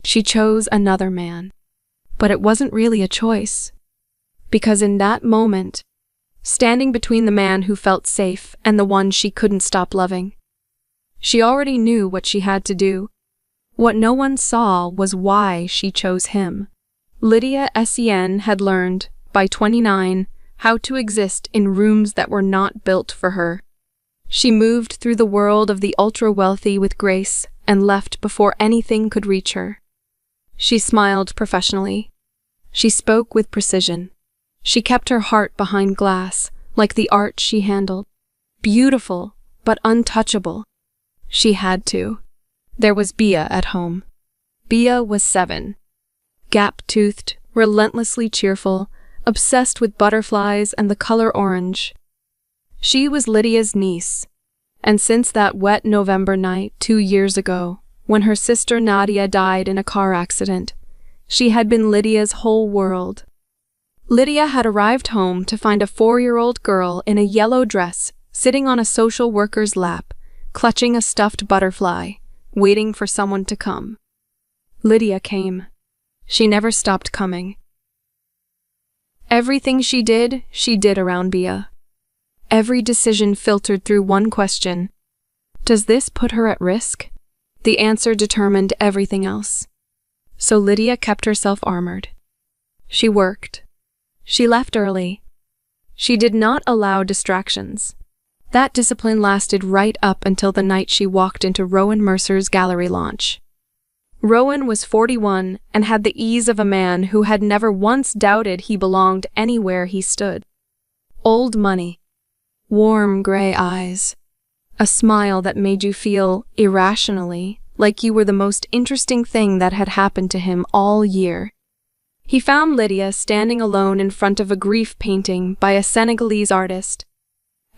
She chose another man. But it wasn't really a choice. Because in that moment, standing between the man who felt safe and the one she couldn't stop loving, she already knew what she had to do. What no one saw was why she chose him. Lydia Sen had learned, by 29, how to exist in rooms that were not built for her. She moved through the world of the ultra-wealthy with grace and left before anything could reach her. She smiled professionally. She spoke with precision. She kept her heart behind glass, like the art she handled. Beautiful, but untouchable. She had to. There was Bia at home. Bia was 7. Gap-toothed, relentlessly cheerful, obsessed with butterflies and the color orange. She was Lydia's niece, and since that wet November night 2 years ago, when her sister Nadia died in a car accident, she had been Lydia's whole world. Lydia had arrived home to find a 4-year-old girl in a yellow dress sitting on a social worker's lap, clutching a stuffed butterfly, waiting for someone to come. Lydia came. She never stopped coming. Everything she did around Bia. Every decision filtered through one question. Does this put her at risk? The answer determined everything else. So Lydia kept herself armored. She worked. She left early. She did not allow distractions. That discipline lasted right up until the night she walked into Rowan Mercer's gallery launch. Rowan was 41 and had the ease of a man who had never once doubted he belonged anywhere he stood. Old money. Warm gray eyes. A smile that made you feel, irrationally, like you were the most interesting thing that had happened to him all year. He found Lydia standing alone in front of a grief painting by a Senegalese artist.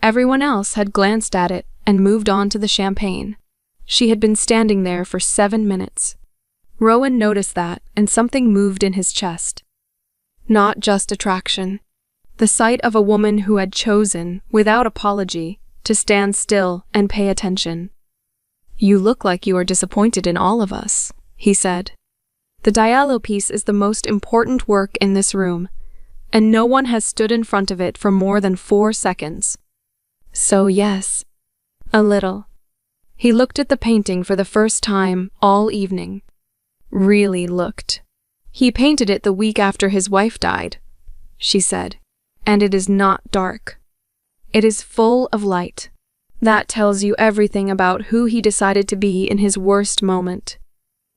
Everyone else had glanced at it and moved on to the champagne. She had been standing there for 7 minutes. Rowan noticed that, and something moved in his chest. Not just attraction. The sight of a woman who had chosen, without apology, to stand still and pay attention. "You look like you are disappointed in all of us," he said. "The Diallo piece is the most important work in this room, and no one has stood in front of it for more than 4 seconds. So yes, a little." He looked at the painting for the first time all evening. Really looked. "He painted it the week after his wife died," she said, "and it is not dark. It is full of light. That tells you everything about who he decided to be in his worst moment."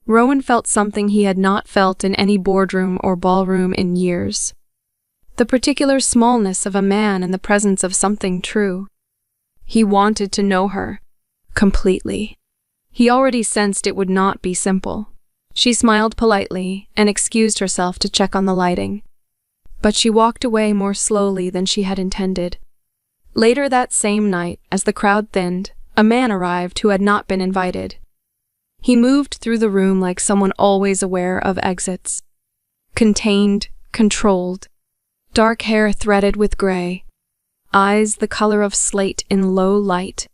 Rowan felt something he had not felt in any boardroom or ballroom in years. The particular smallness of a man in the presence of something true. He wanted to know her. Completely. He already sensed it would not be simple. She smiled politely and excused herself to check on the lighting. But she walked away more slowly than she had intended. Later that same night, as the crowd thinned, a man arrived who had not been invited. He moved through the room like someone always aware of exits. Contained, controlled. Dark hair threaded with gray. Eyes the color of slate in low light.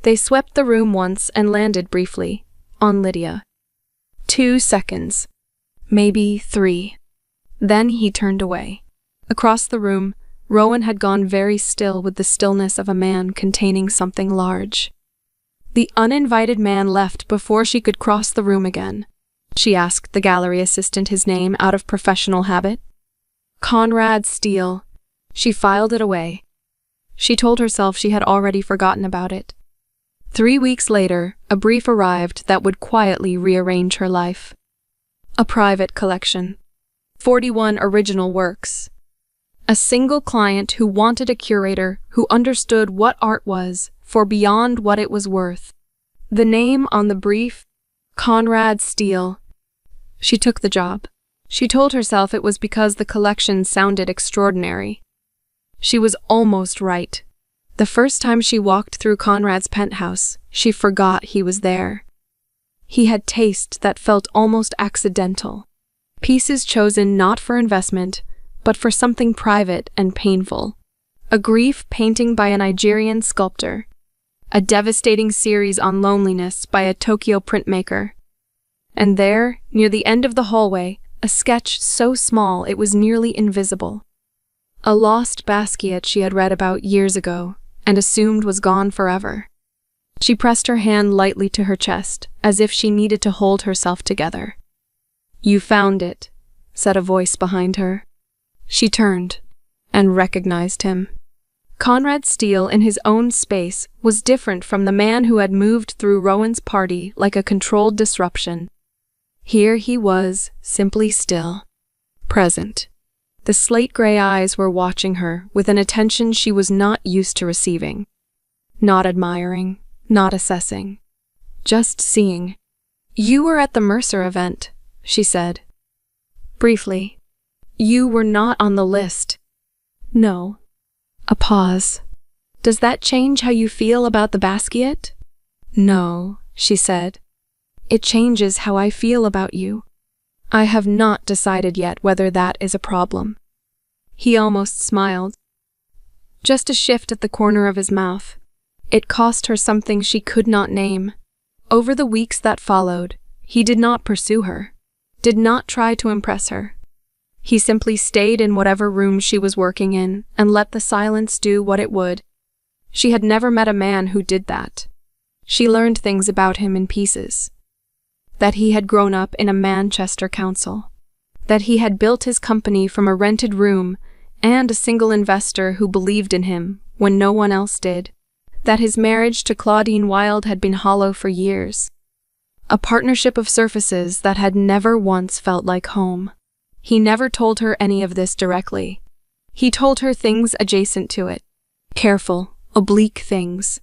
They swept the room once and landed briefly, on Lydia. 2 seconds. Maybe 3. Then he turned away. Across the room, Rowan had gone very still with the stillness of a man containing something large. The uninvited man left before she could cross the room again. She asked the gallery assistant his name out of professional habit. Conrad Steele. She filed it away. She told herself she had already forgotten about it. 3 weeks later, a brief arrived that would quietly rearrange her life. A private collection. 41 original works. A single client who wanted a curator who understood what art was for beyond what it was worth. The name on the brief, Conrad Steele. She took the job. She told herself it was because the collection sounded extraordinary. She was almost right. The first time she walked through Conrad's penthouse, she forgot he was there. He had taste that felt almost accidental. Pieces chosen not for investment, but for something private and painful. A grief painting by a Nigerian sculptor. A devastating series on loneliness by a Tokyo printmaker. And there, near the end of the hallway, a sketch so small it was nearly invisible. A lost basket she had read about years ago and assumed was gone forever. She pressed her hand lightly to her chest, as if she needed to hold herself together. "You found it," said a voice behind her. She turned and recognized him. Conrad Steele, in his own space, was different from the man who had moved through Rowan's party like a controlled disruption. Here he was, simply still, present. The slate-gray eyes were watching her with an attention she was not used to receiving. Not admiring, not assessing. Just seeing. "You were at the Mercer event," she said. Briefly. "You were not on the list." "No." A pause. "Does that change how you feel about the basket?" "No," she said. "It changes how I feel about you. I have not decided yet whether that is a problem." He almost smiled. Just a shift at the corner of his mouth. It cost her something she could not name. Over the weeks that followed, he did not pursue her, did not try to impress her. He simply stayed in whatever room she was working in and let the silence do what it would. She had never met a man who did that. She learned things about him in pieces. That he had grown up in a Manchester council. That he had built his company from a rented room and a single investor who believed in him when no one else did. That his marriage to Claudine Wilde had been hollow for years. A partnership of surfaces that had never once felt like home. He never told her any of this directly. He told her things adjacent to it. Careful, oblique things.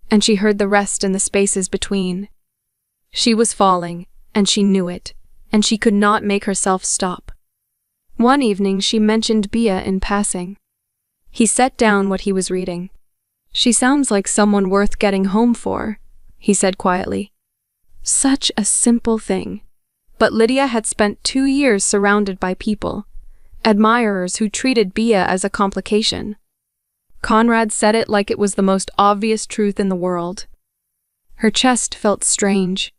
And she heard the rest in the spaces between. She was falling, and she knew it, and she could not make herself stop. One evening she mentioned Bia in passing. He set down what he was reading. "She sounds like someone worth getting home for," he said quietly. Such a simple thing. But Lydia had spent 2 years surrounded by people, admirers who treated Bia as a complication. Conrad said it like it was the most obvious truth in the world. Her chest felt strange,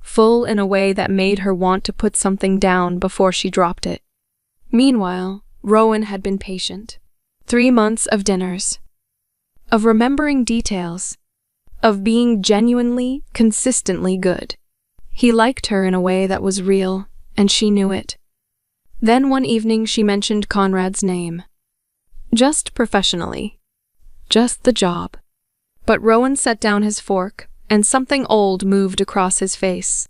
full in a way that made her want to put something down before she dropped it. Meanwhile, Rowan had been patient. 3 months of dinners. Of remembering details. Of being genuinely, consistently good. He liked her in a way that was real, and she knew it. Then one evening she mentioned Conrad's name. Just professionally. Just the job. But Rowan set down his fork, and something old moved across his face.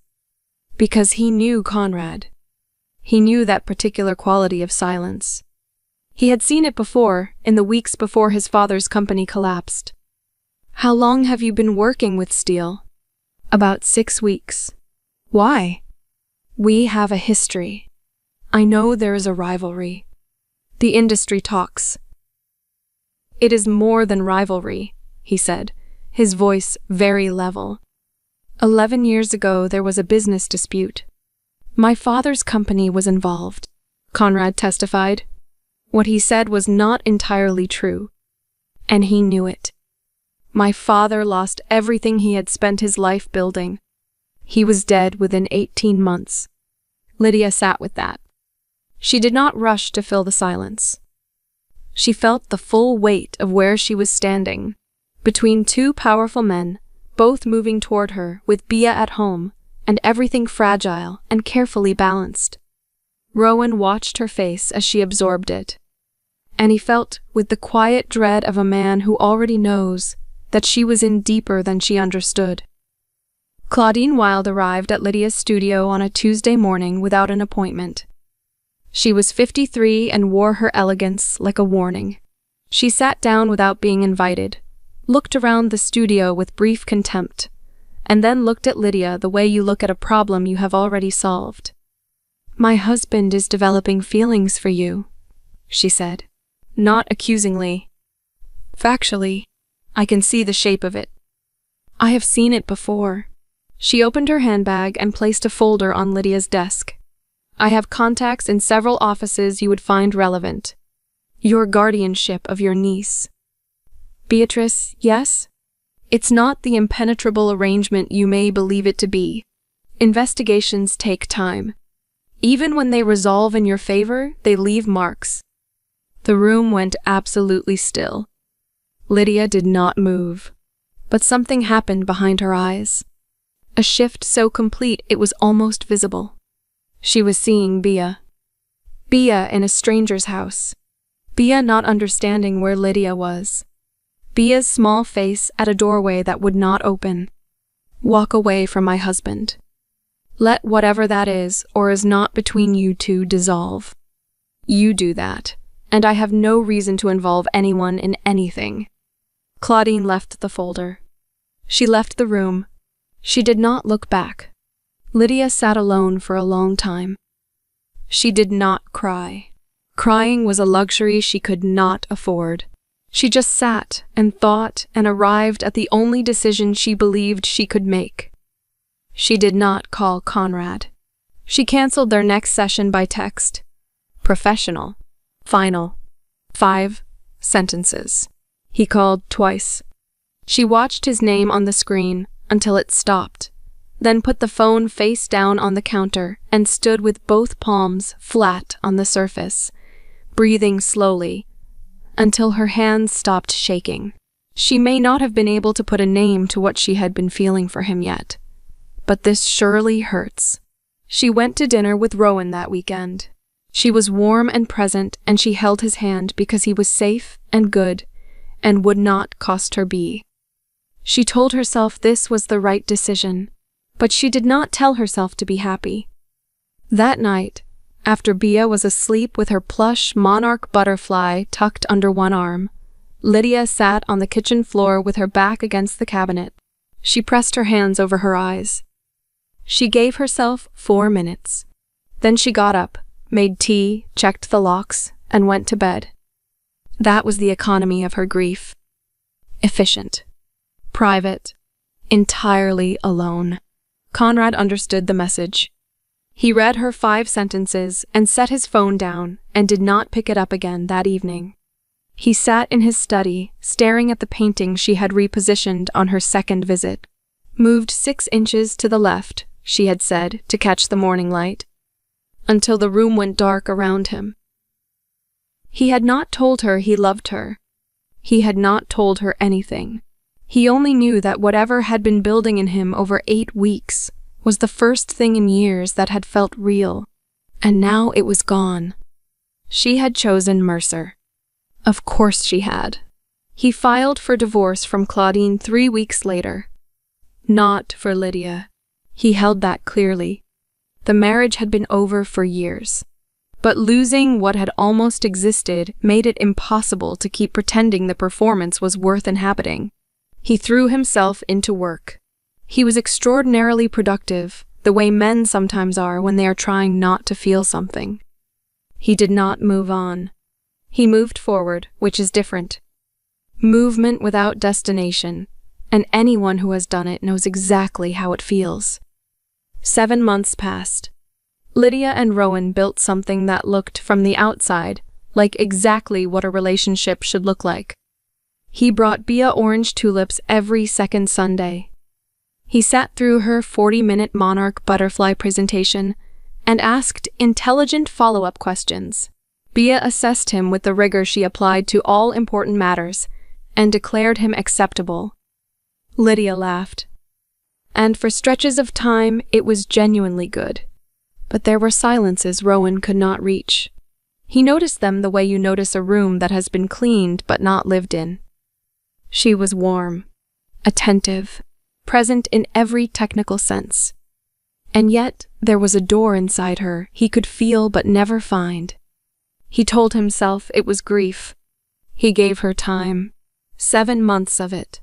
Because he knew Conrad. He knew that particular quality of silence. He had seen it before, in the weeks before his father's company collapsed. "How long have you been working with Steele?" "About 6 weeks." "Why?" "We have a history. I know there is a rivalry. The industry talks." "It is more than rivalry," he said, his voice very level. 11 years ago there was a business dispute. My father's company was involved," Conrad testified. What he said was not entirely true, and he knew it. My father lost everything he had spent his life building. He was dead within 18 months. Lydia sat with that. She did not rush to fill the silence. She felt the full weight of where she was standing, between 2 powerful men, both moving toward her with Bia at home, and everything fragile and carefully balanced. Rowan watched her face as she absorbed it, and he felt, with the quiet dread of a man who already knows, that she was in deeper than she understood. Claudine Wilde arrived at Lydia's studio on a Tuesday morning without an appointment. She was 53 and wore her elegance like a warning. She sat down without being invited, looked around the studio with brief contempt, and then looked at Lydia the way you look at a problem you have already solved. "My husband is developing feelings for you," she said, not accusingly. "Factually, I can see the shape of it. I have seen it before." She opened her handbag and placed a folder on Lydia's desk. "I have contacts in several offices you would find relevant. Your guardianship of your niece." "Beatrice, yes? It's not the impenetrable arrangement you may believe it to be. Investigations take time. Even when they resolve in your favor, they leave marks. The room went absolutely still. Lydia did not move, but something happened behind her eyes. A shift so complete it was almost visible. She was seeing Bia. Bia in a stranger's house. Bia not understanding where Lydia was. Bia's small face at a doorway that would not open. Walk away from my husband. Let whatever that is or is not between you two dissolve. You do that, and I have no reason to involve anyone in anything. Claudine left the folder. She left the room. She did not look back. Lydia sat alone for a long time. She did not cry. Crying was a luxury she could not afford. She just sat and thought and arrived at the only decision she believed she could make. She did not call Conrad. She canceled their next session by text. Professional. Final. 5 sentences. He called twice. She watched his name on the screen until it stopped, then put the phone face down on the counter and stood with both palms flat on the surface, breathing slowly, until her hands stopped shaking. She may not have been able to put a name to what she had been feeling for him yet, but this surely hurts. She went to dinner with Rowan that weekend. She was warm and present, and she held his hand because he was safe and good and would not cost her B. She told herself this was the right decision, but she did not tell herself to be happy. That night, after Bia was asleep with her plush monarch butterfly tucked under one arm, Lydia sat on the kitchen floor with her back against the cabinet. She pressed her hands over her eyes. She gave herself 4 minutes. Then she got up, made tea, checked the locks, and went to bed. That was the economy of her grief. Efficient. Private. Entirely alone. Conrad understood the message. He read her 5 sentences and set his phone down and did not pick it up again that evening. He sat in his study, staring at the painting she had repositioned on her second visit. Moved 6 inches to the left, she had said, to catch the morning light, until the room went dark around him. He had not told her he loved her. He had not told her anything. He only knew that whatever had been building in him over 8 weeks was the first thing in years that had felt real, and now it was gone. She had chosen Mercer. Of course she had. He filed for divorce from Claudine 3 weeks later. Not for Lydia. He held that clearly. The marriage had been over for years. But losing what had almost existed made it impossible to keep pretending the performance was worth inhabiting. He threw himself into work. He was extraordinarily productive, the way men sometimes are when they are trying not to feel something. He did not move on. He moved forward, which is different. Movement without destination, and anyone who has done it knows exactly how it feels. 7 months passed. Lydia and Rowan built something that looked, from the outside, like exactly what a relationship should look like. He brought Bia orange tulips every second Sunday. He sat through her 40-minute monarch butterfly presentation and asked intelligent follow-up questions. Bia assessed him with the rigor she applied to all important matters and declared him acceptable. Lydia laughed. And for stretches of time, it was genuinely good. But there were silences Rowan could not reach. He noticed them the way you notice a room that has been cleaned but not lived in. She was warm, attentive, present in every technical sense. And yet, there was a door inside her he could feel but never find. He told himself it was grief. He gave her time, 7 months of it.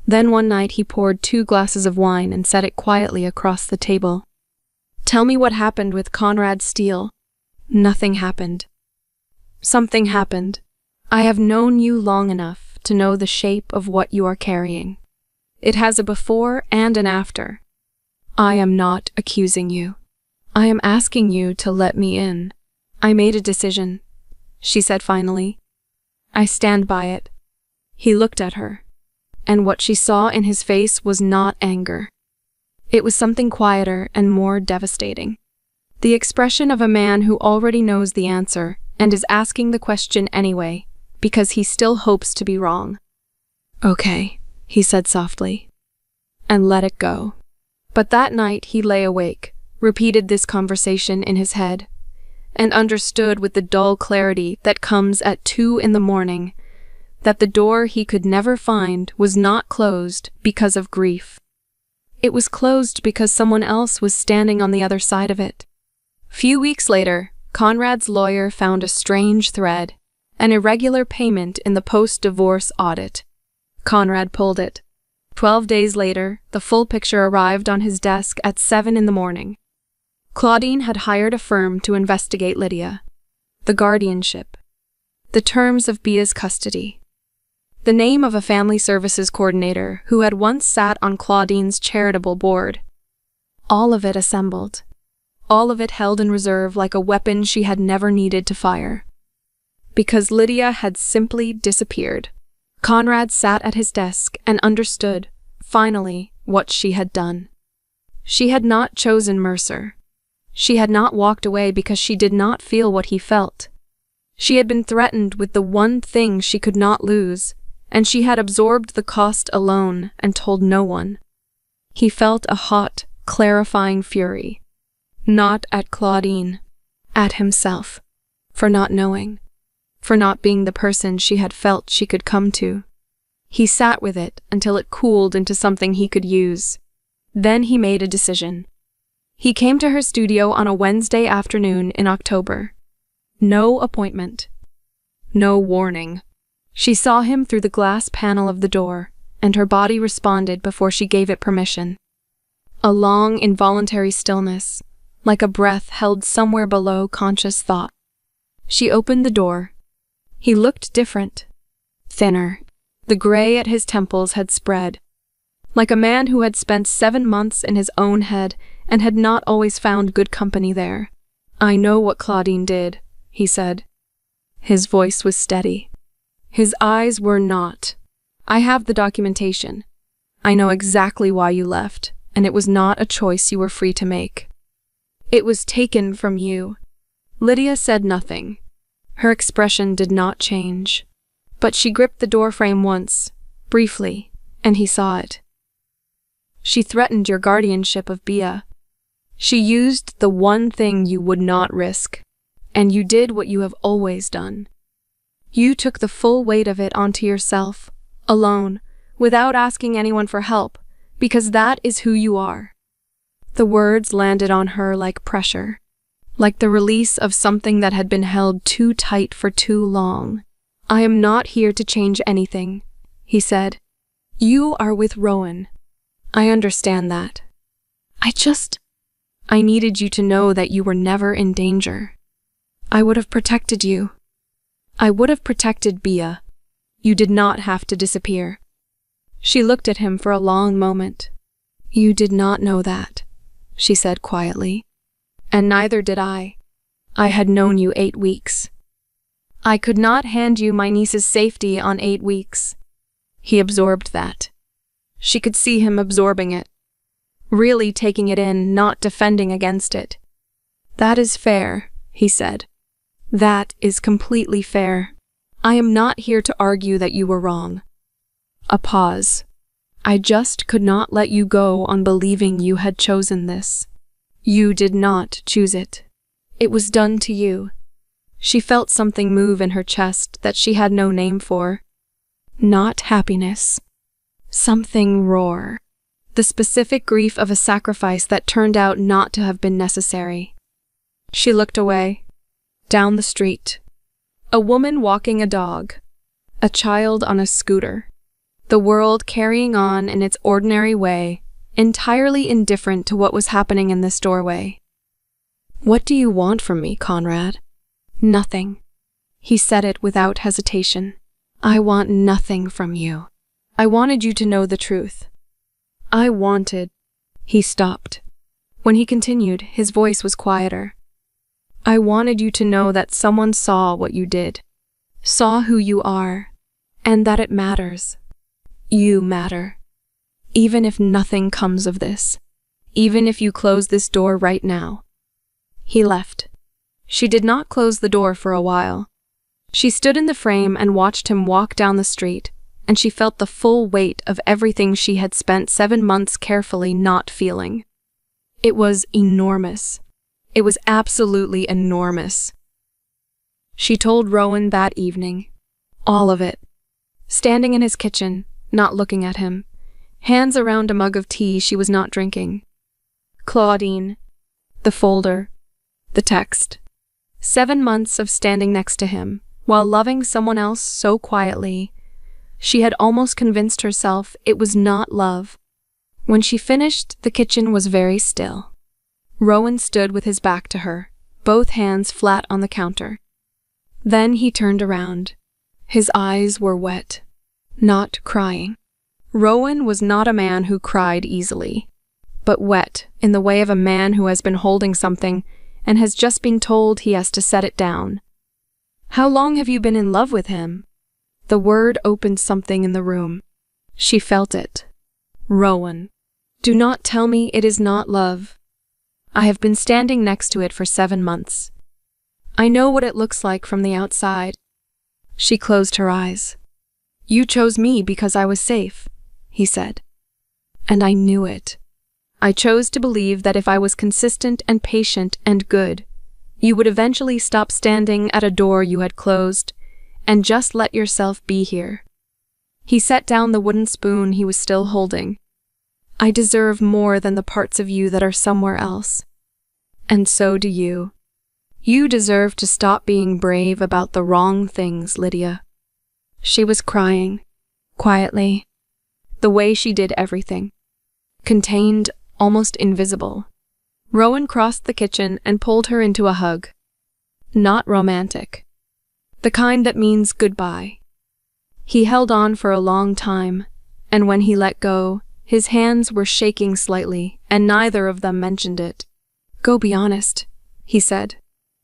Then one night he poured 2 glasses of wine and set it quietly across the table. Tell me what happened with Conrad Steele. Nothing happened. Something happened. I have known you long enough to know the shape of what you are carrying. It has a before and an after. I am not accusing you. I am asking you to let me in. I made a decision, she said finally. I stand by it. He looked at her, and what she saw in his face was not anger. It was something quieter and more devastating. The expression of a man who already knows the answer and is asking the question anyway, because he still hopes to be wrong. "Okay," he said softly, and let it go. But that night he lay awake, repeated this conversation in his head, and understood with the dull clarity that comes at 2 in the morning that the door he could never find was not closed because of grief. It was closed because someone else was standing on the other side of it. Few weeks later, Conrad's lawyer found a strange thread, an irregular payment in the post-divorce audit. Conrad pulled it. 12 days later, the full picture arrived on his desk at 7 in the morning. Claudine had hired a firm to investigate Lydia, the guardianship, the terms of Bia's custody, the name of a family services coordinator who had once sat on Claudine's charitable board. All of it assembled. All of it held in reserve like a weapon she had never needed to fire. Because Lydia had simply disappeared. Conrad sat at his desk and understood, finally, what she had done. She had not chosen Mercer. She had not walked away because she did not feel what he felt. She had been threatened with the one thing she could not lose, and she had absorbed the cost alone and told no one. He felt a hot, clarifying fury. Not at Claudine, at himself, for not knowing, for not being the person she had felt she could come to. He sat with it until it cooled into something he could use. Then he made a decision. He came to her studio on a Wednesday afternoon in October. No appointment. No warning. She saw him through the glass panel of the door, and her body responded before she gave it permission. A long, involuntary stillness, like a breath held somewhere below conscious thought. She opened the door. He looked different. Thinner. The gray at his temples had spread. Like a man who had spent 7 months in his own head and had not always found good company there. "I know what Claudine did," he said. His voice was steady. His eyes were not. "I have the documentation. I know exactly why you left, and it was not a choice you were free to make. It was taken from you." Lydia said nothing. Her expression did not change. But she gripped the doorframe once, briefly, and he saw it. "She threatened your guardianship of Bia. She used the one thing you would not risk, and you did what you have always done. You took the full weight of it onto yourself, alone, without asking anyone for help, because that is who you are." The words landed on her like pressure, like the release of something that had been held too tight for too long. "I am not here to change anything," he said. "You are with Rowan. I understand that. I needed you to know that you were never in danger. I would have protected you. I would have protected Bia. You did not have to disappear." She looked at him for a long moment. "You did not know that," she said quietly. "And neither did I. I had known you 8 weeks. I could not hand you my niece's safety on 8 weeks." He absorbed that. She could see him absorbing it. Really taking it in, not defending against it. "That is fair," he said. "That is completely fair. I am not here to argue that you were wrong." A pause. "I just could not let you go on believing you had chosen this. You did not choose it. It was done to you." She felt something move in her chest that she had no name for. Not happiness. Something roar. The specific grief of a sacrifice that turned out not to have been necessary. She looked away. Down the street. A woman walking a dog. A child on a scooter. The world carrying on in its ordinary way, entirely indifferent to what was happening in this doorway. "What do you want from me, Conrad?" "Nothing." He said it without hesitation. "I want nothing from you. I wanted you to know the truth. I wanted—" He stopped. When he continued, his voice was quieter. "I wanted you to know that someone saw what you did, saw who you are, and that it matters. You matter. Even if nothing comes of this. even if you close this door right now." He left. She did not close the door for a while. She stood in the frame and watched him walk down the street, and she felt the full weight of everything she had spent 7 months carefully not feeling. It was enormous. It was absolutely enormous. She told Rowan that evening. All of it. Standing in his kitchen, not looking at him, hands around a mug of tea she was not drinking. Claudine. The folder. The text. 7 months of standing next to him, while loving someone else so quietly. She had almost convinced herself it was not love. When she finished, the kitchen was very still. Rowan stood with his back to her, both hands flat on the counter. Then he turned around. His eyes were wet, not crying. Rowan was not a man who cried easily, but wet in the way of a man who has been holding something and has just been told he has to set it down. "How long have you been in love with him?" The word opened something in the room. She felt it. "Rowan, do not tell me it is not love. I have been standing next to it for 7 months. I know what it looks like from the outside." She closed her eyes. "You chose me because I was safe," he said. "And I knew it. I chose to believe that if I was consistent and patient and good, you would eventually stop standing at a door you had closed and just let yourself be here." He set down the wooden spoon he was still holding. "I deserve more than the parts of you that are somewhere else. And so do you. You deserve to stop being brave about the wrong things, Lydia." She was crying, quietly, the way she did everything. Contained, almost invisible. Rowan crossed the kitchen and pulled her into a hug. Not romantic. The kind that means goodbye. He held on for a long time, and when he let go, his hands were shaking slightly, and neither of them mentioned it. "Go be honest," he said.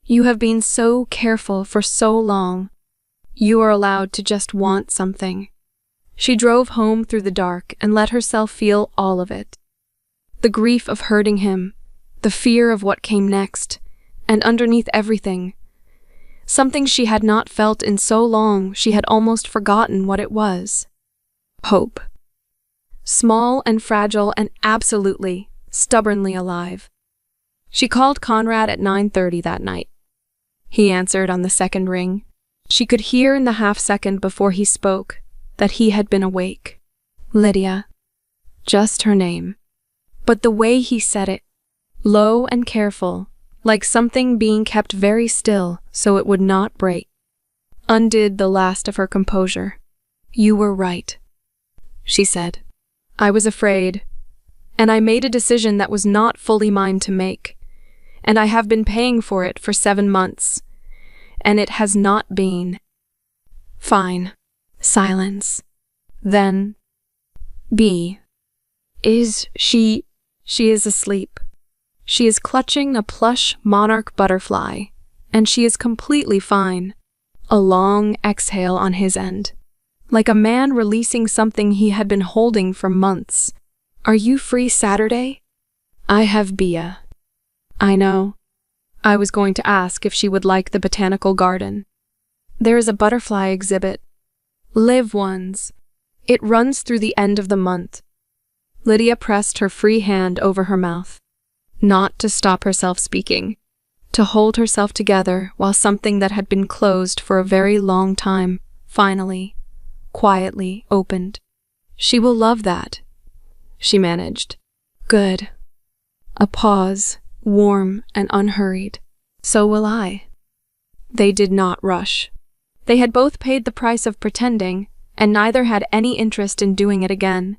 "You have been so careful for so long. You are allowed to just want something." She drove home through the dark and let herself feel all of it. The grief of hurting him, the fear of what came next, and underneath everything, something she had not felt in so long she had almost forgotten what it was. Hope. Small and fragile and absolutely, stubbornly alive. She called Conrad at 9:30 that night. He answered on the second ring. She could hear in the half-second before he spoke that he had been awake. Lydia. Just her name. But the way he said it, low and careful, like something being kept very still so it would not break, undid the last of her composure. "You were right," she said. "I was afraid, and I made a decision that was not fully mine to make, and I have been paying for it for 7 months, and it has not been." Fine. Silence. Then, "B. Is she... She is asleep. She is clutching a plush monarch butterfly, and she is completely fine." A long exhale on his end, like a man releasing something he had been holding for months. "Are you free Saturday?" "I have Bia." "I know. I was going to ask if she would like the botanical garden. There is a butterfly exhibit. Live ones. It runs through the end of the month." Lydia pressed her free hand over her mouth, not to stop herself speaking, to hold herself together while something that had been closed for a very long time finally, quietly opened. "She will love that," she managed. "Good." A pause, warm and unhurried. "So will I." They did not rush. They had both paid the price of pretending, and neither had any interest in doing it again.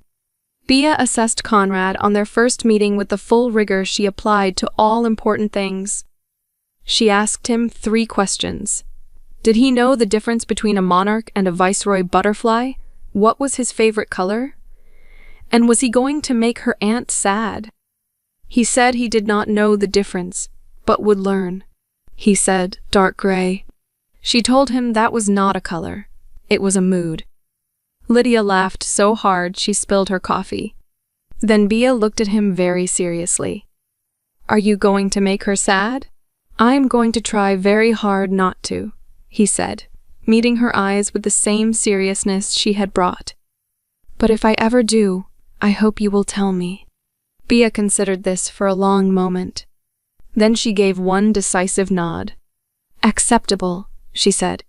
Bia assessed Conrad on their first meeting with the full rigor she applied to all important things. She asked him 3 questions. Did he know the difference between a monarch and a viceroy butterfly? What was his favorite color? And was he going to make her aunt sad? He said he did not know the difference, but would learn. He said dark gray. She told him that was not a color. It was a mood. Lydia laughed so hard she spilled her coffee. Then Bia looked at him very seriously. Are you going to make her sad? I'm going to try very hard not to, he said, meeting her eyes with the same seriousness she had brought. But if I ever do, I hope you will tell me. Bia considered this for a long moment. Then she gave one decisive nod. Acceptable, she said,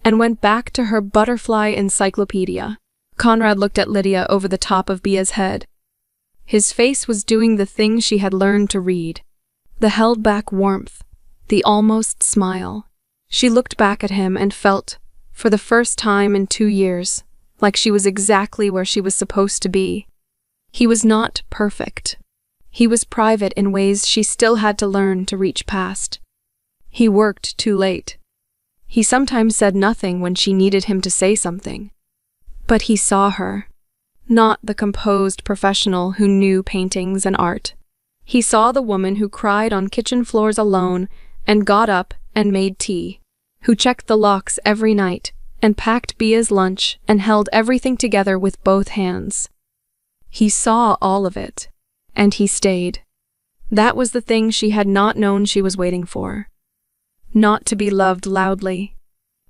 and went back to her butterfly encyclopedia. Conrad looked at Lydia over the top of Bia's head. His face was doing the thing she had learned to read. The held-back warmth, the almost smile. She looked back at him and felt, for the first time in 2 years, like she was exactly where she was supposed to be. He was not perfect. He was private in ways she still had to learn to reach past. He worked too late. He sometimes said nothing when she needed him to say something. But he saw her. Not the composed professional who knew paintings and art. He saw the woman who cried on kitchen floors alone and got up and made tea, who checked the locks every night and packed Bia's lunch and held everything together with both hands. He saw all of it, and he stayed. That was the thing she had not known she was waiting for. Not to be loved loudly,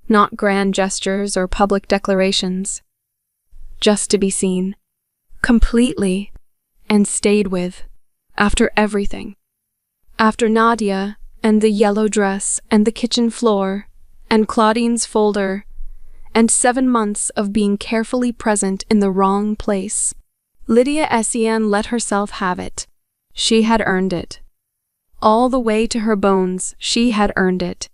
not grand gestures or public declarations. Just to be seen, completely, and stayed with, after everything. After Nadia, and the yellow dress, and the kitchen floor, and Claudine's folder, and 7 months of being carefully present in the wrong place. Lydia Essian let herself have it. She had earned it. All the way to her bones, she had earned it.